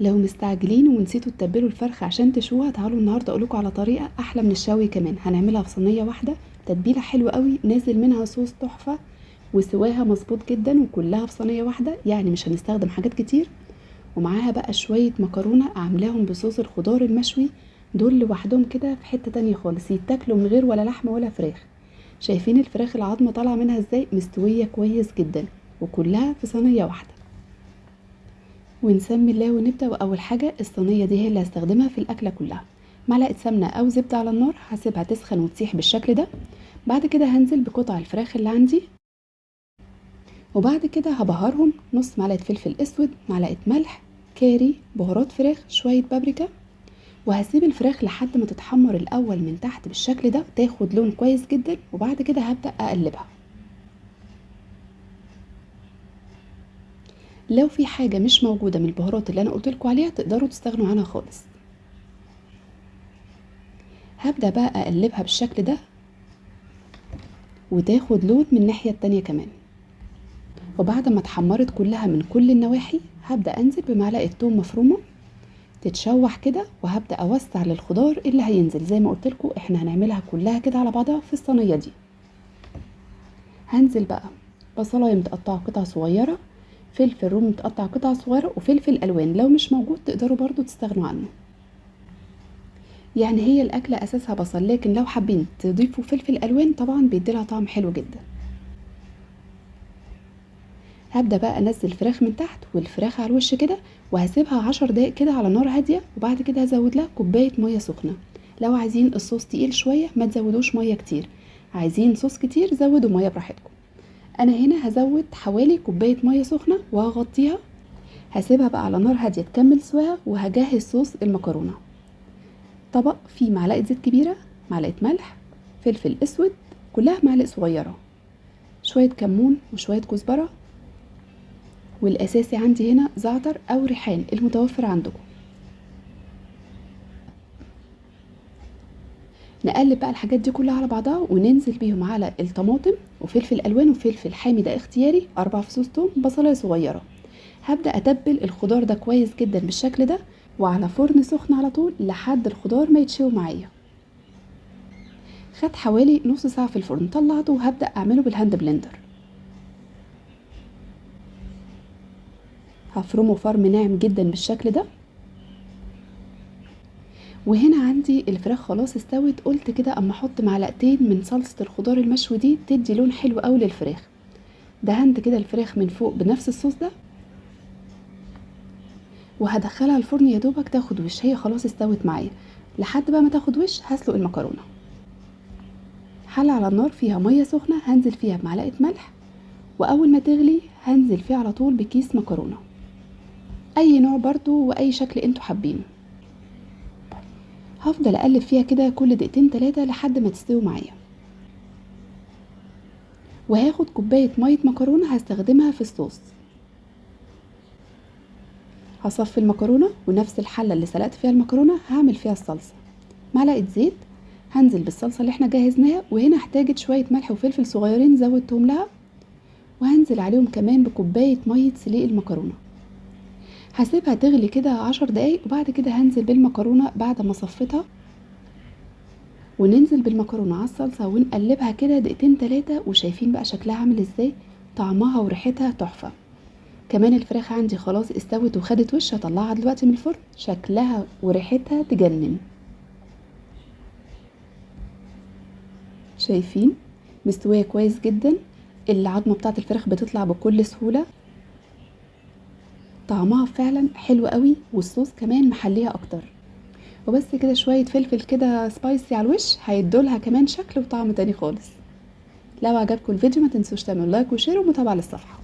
لو مستعجلين ونسيتوا تتبلوا الفرخة عشان تشوها، تعالوا النهاردة اقولكوا على طريقة احلى من الشوي كمان. هنعملها في صينية واحدة، تتبيلة حلوة قوي، نازل منها صوص تحفة، وسواها مظبوط جدا، وكلها في صينية واحدة، يعني مش هنستخدم حاجات كتير. ومعاها بقى شوية مكرونة عاملاهم بصوص الخضار المشوي، دول لوحدهم كده في حتة تانية خالص، يتاكلوا من غير ولا لحمة ولا فراخ. شايفين الفراخ العظمة طالعة منها ازاي؟ مستوية كويس جدا، وكلها في صينية واحدة. ونسمي الله ونبدأ. وأول حاجة الصينية دي هي اللي هستخدمها في الأكلة كلها. معلقة سمنة أو زبدة على النار، هسيبها تسخن وتسيح بالشكل ده. بعد كده هنزل بقطع الفراخ اللي عندي، وبعد كده هبهرهم نص معلقة فلفل أسود، معلقة ملح، كاري، بهارات فراخ، شوية بابريكا. وهسيب الفراخ لحد ما تتحمر الأول من تحت بالشكل ده، تاخد لون كويس جدا، وبعد كده هبدأ أقلبها. لو في حاجة مش موجودة من البهارات اللي أنا قلتلكوا عليها، تقدروا تستغنوا عنها خالص. هبدأ بقى أقلبها بالشكل ده، وتاخد لون من الناحية التانية كمان. وبعد ما اتحمرت كلها من كل النواحي، هبدأ أنزل بمعلقة توم مفرومة تتشوح كده، وهبدأ أوسع للخضار اللي هينزل. زي ما قلتلكوا احنا هنعملها كلها كده على بعضها في الصينية دي. هنزل بقى بصلاية متقطعة قطع صغيرة، فلفل رومي متقطع قطع صغيرة، وفلفل ألوان لو مش موجود تقدروا برضو تستغنوا عنه. يعني هي الأكلة أساسها بصل، لكن لو حابين تضيفوا فلفل ألوان طبعا بيديلها طعم حلو جدا. هبدأ بقى أنزل الفراخ من تحت والفراخ على الوش كده، وهسيبها 10 دقايق كده على نار هادية. وبعد كده هزود لها كوباية مية سخنة. لو عايزين الصوص تقيل شوية ما تزودوش مية كتير، عايزين صوص كتير زودوا مية براحتكم. أنا هنا هزود حوالي كوباية مية سخنة وهغطيها. هسيبها بقى على نار هادية تكمل سواها، وهجهز صوص المكرونة. طبق فيه معلقة زيت كبيرة، معلقة ملح، فلفل اسود كلها معلقة صغيرة، شوية كمون وشوية كزبرة، والاساسي عندي هنا زعتر او ريحان المتوفر عندكم. نقلب بقى الحاجات دي كلها على بعضها، وننزل بيهم على الطماطم وفلفل الوان وفلفل حامي ده اختياري، 4 فصوص توم، بصلايه صغيره. هبدا اتبل الخضار ده كويس جدا بالشكل ده، وعلى فرن سخن على طول لحد الخضار ما يتشوي معايا. خد حوالي نص ساعه في الفرن، طلعته وهبدا اعمله بالهاند بلندر. هفرمه فرم ناعم جدا بالشكل ده. وهنا عندي الفراخ خلاص استوت، قلت كده اما احط معلقتين من صلصة الخضار المشوي دي تدي لون حلو قوي للفراخ. دهنت كده الفراخ من فوق بنفس الصوص ده، وهدخلها الفرن يا دوبك تاخد وش. هي خلاص استوت معايا. لحد بقى ما تاخد وش هسلق المكرونة. حلة على النار فيها مية سخنة، هنزل فيها بمعلقة ملح، واول ما تغلي هنزل فيها على طول بكيس مكرونة اي نوع برضو واي شكل انتوا حابينه. هفضل اقلب فيها كده كل دقيقتين 3 لحد ما تستوي معايا. وهاخد كوباية مية مكرونة هستخدمها في الصوص. هصفي المكرونة، ونفس الحلة اللي سلقت فيها المكرونة هعمل فيها الصلصة. معلقة زيت، هنزل بالصلصة اللي احنا جهزناها، وهنا احتاجت شوية ملح وفلفل صغيرين زودتهم لها، وهنزل عليهم كمان بكوباية مية سليق المكرونة. هسيبها تغلي كده 10 دقايق، وبعد كده هنزل بالمكرونة بعد ما صفتها، وننزل بالمكرونة على الصلصة ونقلبها كده دقيقتين 3. وشايفين بقى شكلها عامل ازاي؟ طعمها وريحتها تحفة. كمان الفراخ عندي خلاص استوت وخدت وش، هطلعها دلوقتي من الفرن، شكلها وريحتها تجنن. شايفين مستوية كويس جدا، العظمة بتاعت الفراخ بتطلع بكل سهولة، طعمها فعلا حلو قوي، والصوص كمان محليها اكتر. وبس كده شوية فلفل كده سبايسي على الوش هيدولها كمان شكل وطعم تاني خالص. لو عجبكم الفيديو ما تنسوش تعملوا لايك وشير ومتابعة للصفحة.